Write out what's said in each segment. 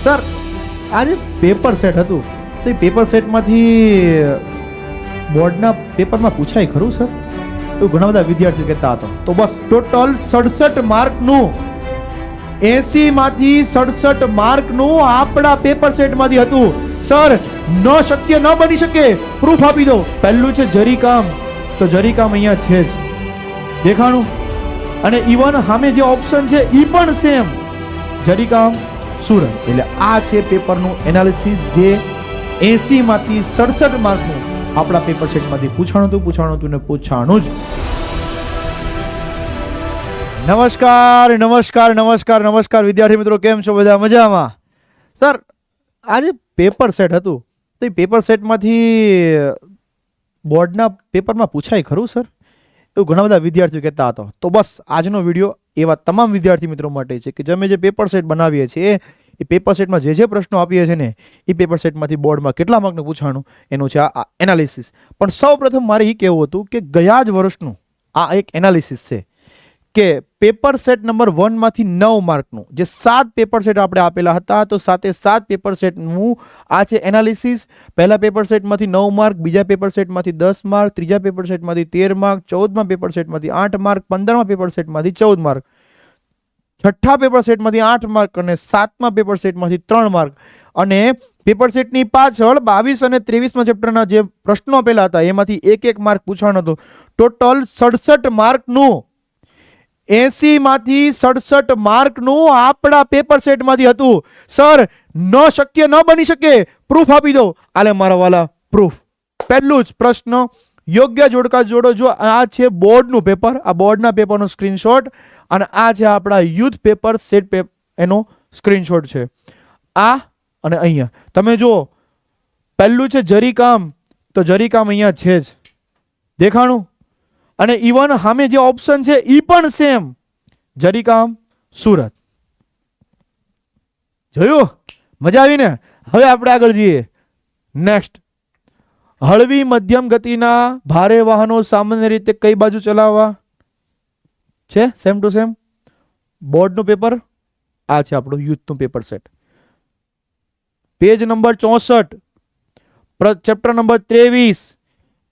Sir આજે paper set હતું તો એ પેપર સેટમાંથી બોર્ડના પેપરમાં પૂછાય ખરું સર? એવું ઘણા બધા વિદ્યાર્થીઓ કહેતા હતા. તો બસ ટોટલ 67 માર્કનું 80 માંથી 67 માર્કનું આપણા પેપર સેટમાંથી હતું. સર ન શક્ય ન બની શકે, પ્રૂફ આપી દો. પહેલું છે જરીકામ, તો જરીકામ અહીંયા છે જ, દેખાણું. અને ઇવન સામે જે ઓપ્શન છે ઈ પણ સેમ, જરીકામ સુરત. એટલે આ છે પેપરનું એનાલિસિસ જે 80 માંથી 67 માર્કનું આપણા પેપર સેટમાંથી પૂછાણું હતું ને પૂછાણું જ. નમસ્કાર વિદ્યાર્થી મિત્રો, કેમ છો બધા? મજામાં? સર આજે પેપર સેટ હતું તો એ પેપર સેટમાંથી બોર્ડના પેપરમાં પૂછાય ખરું સર? એવું ઘણા બધા વિદ્યાર્થીઓ કહેતા હતા. તો બસ આજનો વિડીયો એવા તમામ વિદ્યાર્થી મિત્રો માટે છે કે અમે જે પેપર સેટ બનાવીએ છીએ એ પેપર સેટમાં જે પ્રશ્નો આપીએ છીએ ને એ પેપર સેટમાંથી બોર્ડમાં કેટલા માર્કનું પૂછાણું એનું છે આ એનાલિસિસ. પણ સૌ પ્રથમ મારે એ કહેવું હતું કે ગયા જ વર્ષનું આ એક એનાલિસિસ છે કે પેપર સેટ નંબર 1 માંથી 9 માર્કનું જે 7 પેપર સેટ આપણે આપેલા હતા, તો 7 પેપર સેટનું આ છે એનાલિસિસ. પહેલા પેપર સેટમાંથી 9 માર્ક, બીજા પેપર સેટમાંથી 10 માર્ક, ત્રીજા પેપર સેટમાંથી 13 માર્ક, 14મા પેપર સેટમાંથી 8 માર્ક, 15મા પેપર સેટમાંથી 14 માર્ક, છઠ્ઠા પેપર સેટમાંથી 8 માર્ક અને 7મા પેપર સેટમાંથી 3 માર્ક. અને પેપર સેટની પાછળ 22 અને 23મા ચેપ્ટરના જે પ્રશ્નો આપેલા હતા એમાંથી એક માર્ક પૂછવાનો હતો. ટોટલ 67 માર્કનું 80 માંથી 67 માર્કનું આપણા પેપર સેટમાંથી હતું. સર ન શક્ય ન બની શકે, પ્રૂફ આપી દો. આલે મારા વાલા પ્રૂફ. પહેલું જ પ્રશ્ન, યોગ્ય જોડકા જોડો. જો આ છે બોર્ડનું પેપર, આ બોર્ડના પેપરનો સ્ક્રીનશોટ, અને આ છે આપણા યુથ પેપર સેટ એનો સ્ક્રીનશોટ છે. આ અને અહીંયા તમે જો પહેલું છે જરીકામ, તો જરીકામ અહીંયા છે જ, દેખાણું. અને ઇવન સામે જે ઓપ્શન છે ઈ પણ સેમ, જરીકામ સુરત. જોયું? મજા આવી ને? હવે આપણે આગળ જઈએ. નેક્સ્ટ, હળવી મધ્યમ ગતિના ભારે વાહનો સામાન્ય રીતે કઈ બાજુ ચલાવવા છે? સેમ ટુ સેમ બોર્ડનું પેપર. આ છે આપણું યુથનું paper set, page number 64, chapter number 23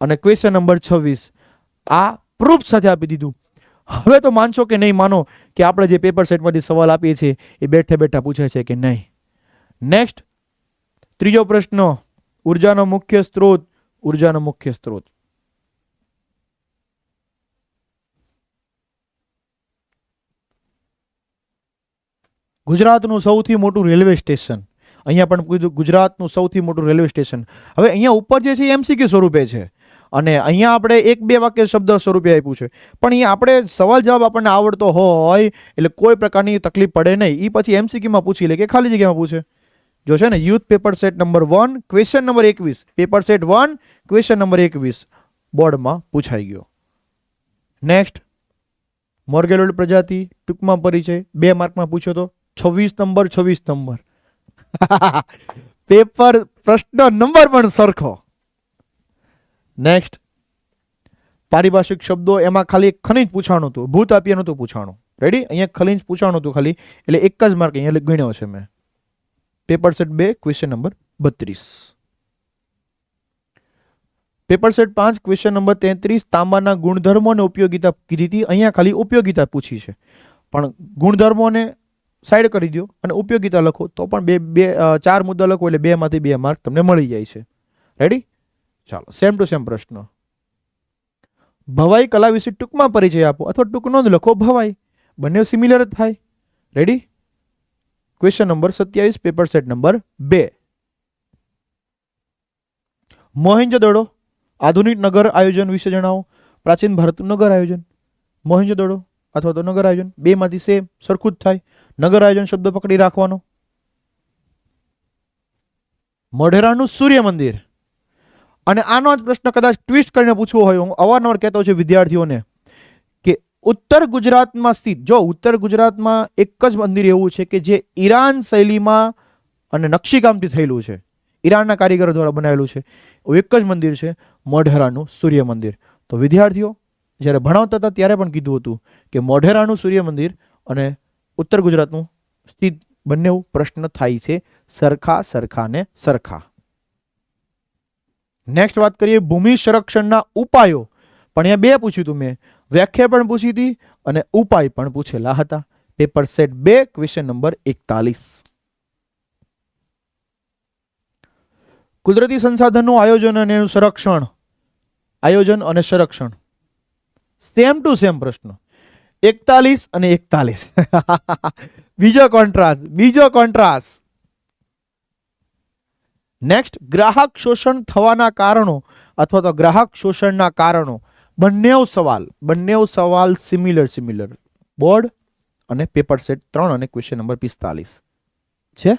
અને ક્વેશ્ચન નંબર 26. આ પ્રૂફ સાથે આપી દીધું. હવે તો માનશો કે નહીં માનો કે આપણે જે પેપર સેટમાંથી સવાલ આપીએ છીએ એ બેઠે બેઠા પૂછે છે કે નહીં. નેક્સ્ટ, ત્રીજો પ્રશ્ન, ઉર્જાનો મુખ્ય સ્ત્રોત. ઉર્જાનો મુખ્ય સ્ત્રોત ગુજરાતનું સૌથી મોટું રેલવે સ્ટેશન. અહીંયા પણ કીધું ગુજરાતનું સૌથી મોટું રેલવે સ્ટેશન. હવે અહીંયા ઉપર જે છે એમસીક્યુ સ્વરૂપે છે અને અહીંયા આપણે 1-2 વાક્ય શબ્દ સ્વરૂપે આપ્યું છે. પણ અહીંયા આપણે સવાલ જવાબ આપણને આવડતો હોય એટલે કોઈ પ્રકારની તકલીફ પડે નહીં. એ પછી એમસીક્યુમાં પૂછી લે કે ખાલી જગ્યામાં પૂછે. જો છે ને youth paper set number 1 question number 21, paper set 1 question number 21 બોર્ડમાં પૂછાઈ ગયો. નેક્સ્ટ, મોર્ગેલોઇડ પ્રજાતિ ટૂંકમાં પરિચય 2 માર્કમાં પૂછ્યો તો 26 નંબર પેપર પ્રશ્ન નંબર પણ સરખો. નેક્સ્ટ, પારિભાષિક શબ્દો, એમાં ખાલી ખનિજ પૂછાણું હતું, ભૂત આપ્યા નતું પૂછાણું. રેડી? અહીંયા ખનિજ પૂછાણું હતું ખાલી, એટલે એક જ માર્ક અહીંયા ગણ્યો છે મેં. Paper set 2 question number 32. Paper set 5 question number 33, તાંબાના ગુણધર્મો અને ઉપયોગિતા કીધી હતી. અહીંયા ખાલી ઉપયોગિતા પૂછી છે, પણ ગુણધર્મોને સાઈડ કરી દો અને ઉપયોગિતા લખો તો પણ 4 મુદ્દા લખો એટલે 2 માંથી 2 માર્ક તમને મળી જાય છે. રેડી? ચાલો, સેમ ટુ સેમ પ્રશ્ન. ભવાઈ કલા વિશે ટૂંકમાં પરિચય આપો, અથવા ટૂંકનો જ લખો ભવાઈ, બંને સિમિલર જ થાય. Ready? Question number 27 paper set number 2. Mohenjodaro આધુનિક નગર આયોજન વિશે જણાવો. પ્રાચીન ભારતનું નગર આયોજન. મોહેંજો-દડો અથવા તો નગર આયોજન, 2 માંથી સેમ સરખું જ થાય. નગર આયોજન શબ્દ પકડી રાખવાનો. મોઢેરાનું સૂર્ય મંદિર. અને આનો જ પ્રશ્ન કદાચ ટ્વિસ્ટ કરીને પૂછવો હોય, હું અવારનવાર કહેતો છું વિદ્યાર્થીઓને કે ઉત્તર ગુજરાતમાં સ્થિત, જો ઉત્તર ગુજરાતમાં એક જ મંદિર એવું છે કે જે ઈરાન શૈલીમાં અને નકશીકામથી થયેલું છે, ઈરાનના કારીગરો દ્વારા બનાવેલું છે. એક જ મંદિર છે, મોઢેરાનું સૂર્ય મંદિર. તો વિદ્યાર્થીઓ જ્યારે ભણાવતા હતા ત્યારે પણ કીધું હતું કે મોઢેરાનું સૂર્ય મંદિર અને ઉત્તર ગુજરાતનું સ્થિત બંને પ્રશ્ન થાય છે સરખા, સરખા ને સરખા. નેક્સ્ટ વાત કરીએ ભૂમિ સંરક્ષણના ઉપાયો. પણ અહીંયા બે પૂછ્યું હતું મેં, વ્યાખ્યા પણ પૂછી હતી અને ઉપાય પણ પૂછેલા હતા. Paper set 2 question number 41. કુદરતી સંસાધનનું આયોજન અને એનું સંરક્ષણ. આયોજન અને સંરક્ષણ સેમ ટુ સેમ પ્રશ્ન. 41 અને 41. બીજો કોન્ટ્રાસ્ટ. નેક્સ્ટ ગ્રાહક શોષણ થવાના કારણો અથવા તો ગ્રાહક શોષણના કારણો. બંનેવ સવાલ સિમિલર. બોર્ડ અને પેપર સેટ 3 અને ક્વેશ્ચન નંબર 45 છે.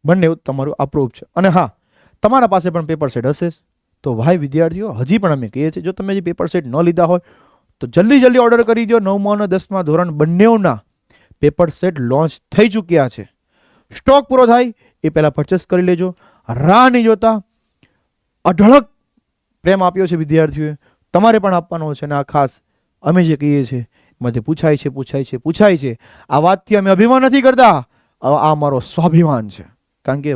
બંને તમારું અપ્રૂવ છે. અને હા, તમારા પાસે પણ પેપર સેટ હશે. તો ભાઈ વિદ્યાર્થીઓ, હજી પણ અમે કહીએ છીએ, જો તમે જે પેપર સેટ ન લીધા હોય તો જલ્દી ઓર્ડર કરી દો. 9મા અને 10મા ધોરણ બંનેના પેપર સેટ લોન્ચ થઈ ચૂક્યા છે. સ્ટોક પૂરો થાય એ પહેલા પરચેસ કરી લેજો. રાહ નહીં જોતા. અઢળક પ્રેમ આપ્યો છે વિદ્યાર્થીઓએ, તમારે પણ આપવાનો છે. અને આ ખાસ અમે જે કહીએ છીએ એમાંથી પૂછાય છે. આ વાતથી અમે અભિમાન નથી કરતા, આ અમારો સ્વાભિમાન છે. કારણ કે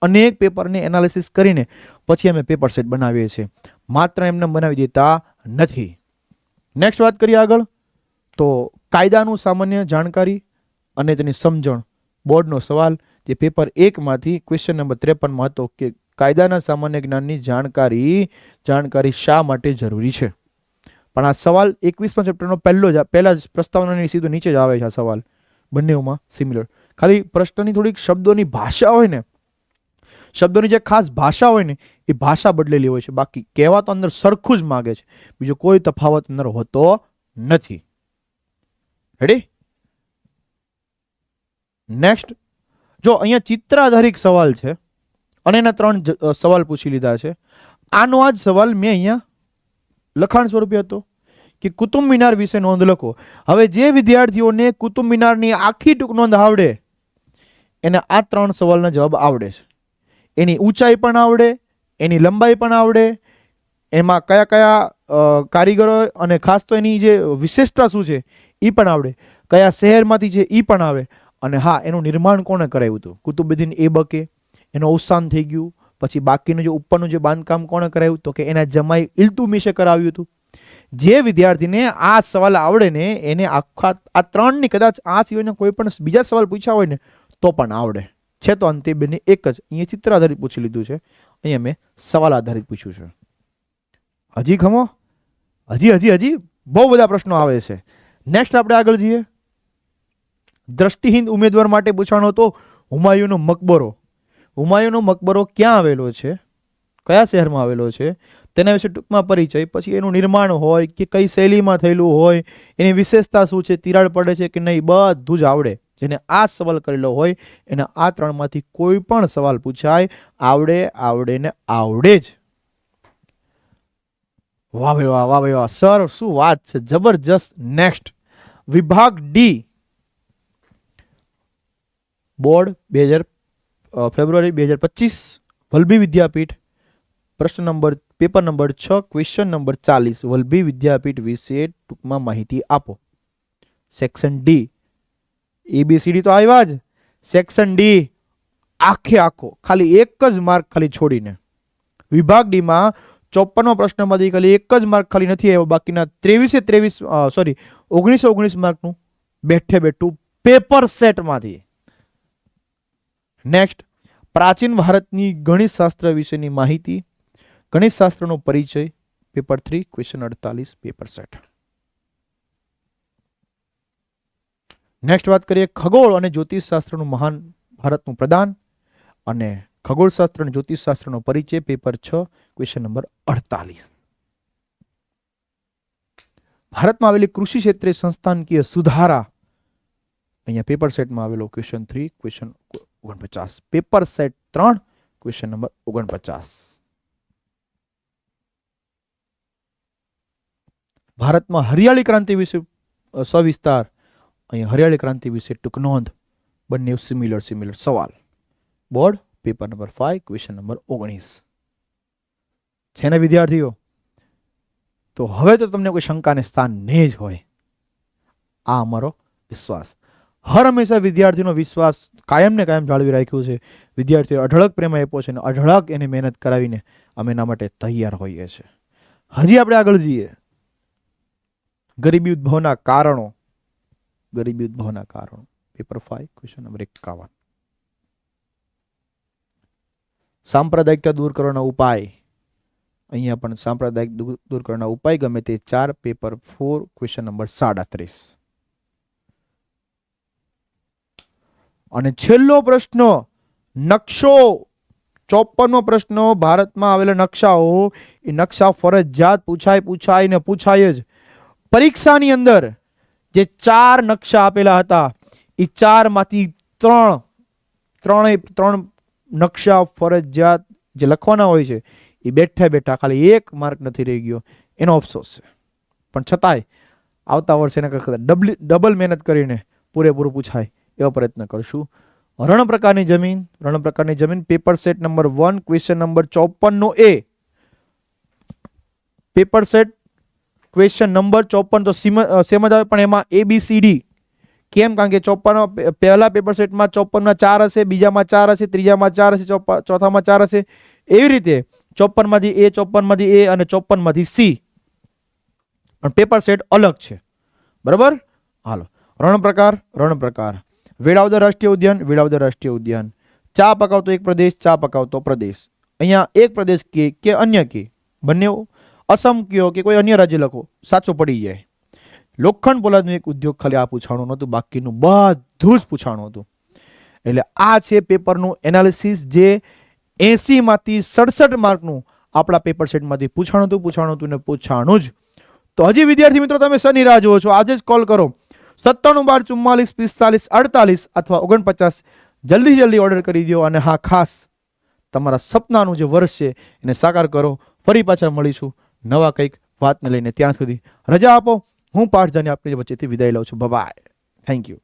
અનેક પેપરને એનાલિસિસ કરીને પછી અમે પેપર સેટ બનાવીએ છીએ, માત્ર એમને બનાવી દેતા નથી. નેક્સ્ટ વાત કરીએ આગળ તો કાયદાનું સામાન્ય જાણકારી અને તેની સમજણ. બોર્ડનો સવાલ જે પેપર 1 માંથી ક્વેશ્ચન નંબર 53 હતો કે કાયદાના સામાન્ય જ્ઞાનની જાણકારી શા માટે જરૂરી છે. પણ આ સવાલ 21મા ચેપ્ટરનો પહેલા જ પ્રસ્તાવનાની સીધો નીચે જ આવે છે. આ સવાલ બંનેમાં સિમિલર. ખાલી પ્રશ્નની થોડીક શબ્દોની ભાષા હોય ને, શબ્દોની જે ખાસ ભાષા હોય ને એ ભાષા બદલેલી હોય છે. બાકી કહેવા તો અંદર સરખું જ માગે છે, બીજો કોઈ તફાવત અંદર હોતો નથી. રેડી? નેક્સ્ટ, જો અહીંયા ચિત્ર આધારિત સવાલ છે અને એના 3 સવાલ પૂછી લીધા છે. આનો આ જ સવાલ મેં અહીંયા લખાણ સ્વરૂપે હતો કે કુતુબ મિનાર વિશે નોંધ લખો. હવે જે વિદ્યાર્થીઓને કુતુબ મિનારની આખી ટૂંક નોંધ આવડે એને આ 3 સવાલના જવાબ આવડે છે. એની ઊંચાઈ પણ આવડે, એની લંબાઈ પણ આવડે, એમાં કયા કયા કારીગરો અને ખાસ તો એની જે વિશેષતા શું છે એ પણ આવડે, કયા શહેરમાંથી છે એ પણ આવે. અને હા, એનું નિર્માણ કોણે કરાવ્યું હતું? કુતુબુદ્દીન એબકે. એનું અવસાન થઈ ગયું પછી બાકીનું જે ઉપરનું જે બાંધકામ કોણે કરાવ્યું? તો કે એના જમાઈ ઇલ્તુમિશે કરાવ્યું હતું. જે વિદ્યાર્થીને આ સવાલ આવડે ને એને આખા આ 3ની કદાચ આ સિવાયના કોઈ પણ બીજા સવાલ પૂછ્યા હોય ને તો પણ આવડે છે. તો અંતે બંને એક જ. અહીંયા ચિત્ર આધારિત પૂછી લીધું છે, અહીંયા મેં સવાલ આધારિત પૂછ્યું છે. હજી ખમો, હજી બહુ બધા પ્રશ્નો આવે છે. નેક્સ્ટ આપણે આગળ જઈએ. દ્રષ્ટિહીન ઉમેદવાર માટે પૂછવાનો હતો હુમાયુનો મકબરો. હુમાયુનો મકબરો ક્યાં આવેલો છે, કયા શહેરમાં આવેલો છે, તેના વિશે ટૂંકમાં પરિચય. પછી એનું નિર્માણ હોય કે કઈ શૈલીમાં થયેલું હોય, એની વિશેષતા શું છે, તિરાડ પડે છે કે નહીં, બધું જ આવડે. જેને આ સવાલ કરેલો હોય એને આ 3માંથી કોઈ પણ સવાલ પૂછાય આવડે ને આવડે જ. વાહ ભાઈ વાહ સર, શું વાત છે, જબરજસ્ત. નેક્સ્ટ, વિભાગ ડી, બોર્ડ ફેબ્રુઆરી 2025, Vallabhi Vidyapith. Paper number 6 question number 40. Vallabhi Vidyapith વિશે ટૂંકમાં માહિતી આપો. Section D. ABCD તો આવ્યા જ. સેક્શન ડી આખો ખાલી એક જ માર્ક ખાલી છોડીને. વિભાગ ડી માં 54મા પ્રશ્નમાંથી ખાલી એક જ માર્ક ખાલી નથી આવ્યો. બાકીના 1919 માર્કનું બેઠું પેપર સેટમાંથી. નેક્સ્ટ, પ્રાચીન ભારતની ગણિત શાસ્ત્ર વિશેની માહિતી, ગણિત શાસ્ત્રનો પરિચય. Paper 3 question 48 paper set. Next વાત કરીએ ખગોળ અને જ્યોતિષશાસ્ત્રનું મહાન ભારતનું પ્રદાન અને ખગોળશાસ્ત્ર અને જ્યોતિષશાસ્ત્રનો પરિચય. Paper 6 question number 48. ભારતમાં આવેલી કૃષિ ક્ષેત્રે સંસ્થાનકીય સુધારા. અહીંયા પેપર સેટમાં આવેલો question 3 question 49. Paper set 3 question number 49. ભારતમાં હરિયાળી ક્રાંતિ વિશે સવિસ્તાર. અહીંયા હરિયાળી ક્રાંતિ વિશે ટૂંક નોંધ. બંને સિમિલર સવાલ. Board paper number 5 question number 19. છે ને વિદ્યાર્થીઓ? તો હવે તો તમને કોઈ શંકાને સ્થાન નહીં જ હોય, આ અમારો વિશ્વાસ. હર હંમેશા વિદ્યાર્થીનો વિશ્વાસ કાયમ ને કાયમ જાળવી રાખ્યું છે. વિદ્યાર્થીઓ અઢળક પ્રેમ આપ્યો છે અને અઢળક એને મહેનત કરાવીને અમે એના માટે તૈયાર હોઈએ છીએ. હજી આપણે આગળ જઈએ. ગરીબી ઉદ્ભવના કારણો. ગરીબી ઉદ્ભવના કારણો. Paper 5 question number 51. સાંપ્રદાયિકતા દૂર કરવાના ઉપાય. અહીંયા પણ સાંપ્રદાયિક દૂર કરવાના ઉપાય ગમે તે 4. Paper 4 question number 37. અને છેલ્લો પ્રશ્ન નકશો. 54મો પ્રશ્ન. ભારતમાં આવેલા નકશાઓ એ નકશા ફરજિયાત પૂછાય જ. પરીક્ષાની અંદર જે 4 નકશા આપેલા હતા એ 4 માંથી 3 નકશા ફરજિયાત જે લખવાના હોય છે એ બેઠા ખાલી 1 માર્ક નથી રહી ગયો, એનો અફસોસ છે. પણ છતાંય આવતા વર્ષે એને ડબલ મહેનત કરીને પૂરેપૂરું પૂછાય એવો પ્રયત્ન કરશું. રણ પ્રકારની જમીન paper set number 1 question number 54 A. Paper set question number 54 તો સેમ જ આવે, પણ એમાં ABCD. કેમ? કારણ કે 54 પહેલા પેપર સેટમાં 54માં 4 હશે, બીજામાં 4 હશે, ત્રીજામાં 4 હશે, ચોથામાં 4 હશે. એવી રીતે 54 માંથી A, 54 માંથી A અને 54 માંથી C. પણ પેપર સેટ અલગ છે. બરાબર? હાલો. રણ પ્રકાર. વેળાવદર રાષ્ટ્રીય ઉદ્યાન. ચા પકાવતો એક પ્રદેશ, ચા પકાવતો પ્રદેશ. અહીંયા એક પ્રદેશ કે અન્ય કે બંને અસમ કયો કે કોઈ અન્ય રાજ્ય લખો, સાચો પડી જાય. લોખંડ પોલાદનું એક ઉદ્યોગ, ખાલી આ પૂછાણું નહોતું, બાકીનું બધું જ પૂછાણું હતું. એટલે આ છે પેપરનું એનાલિસિસ જે 80 માંથી 67 માર્કનું આપણા પેપર સેટમાંથી પૂછાણું જ. તો હજી વિદ્યાર્થી મિત્રો તમે શની રાહ જુઓ છો? આજે જ કોલ કરો 97 12 44 45 48 અથવા 49. જલ્દી ઓર્ડર કરી દો. અને હા, ખાસ તમારા સપનાનું જે વર્ષ છે એને સાકાર કરો. ફરી પાછા મળીશું નવા કંઈક વાતને લઈને. ત્યાં સુધી રજા આપો. હું પાઠ જાની આપની વચ્ચેથી વિદાય લઉં છું. બાય. Thank you.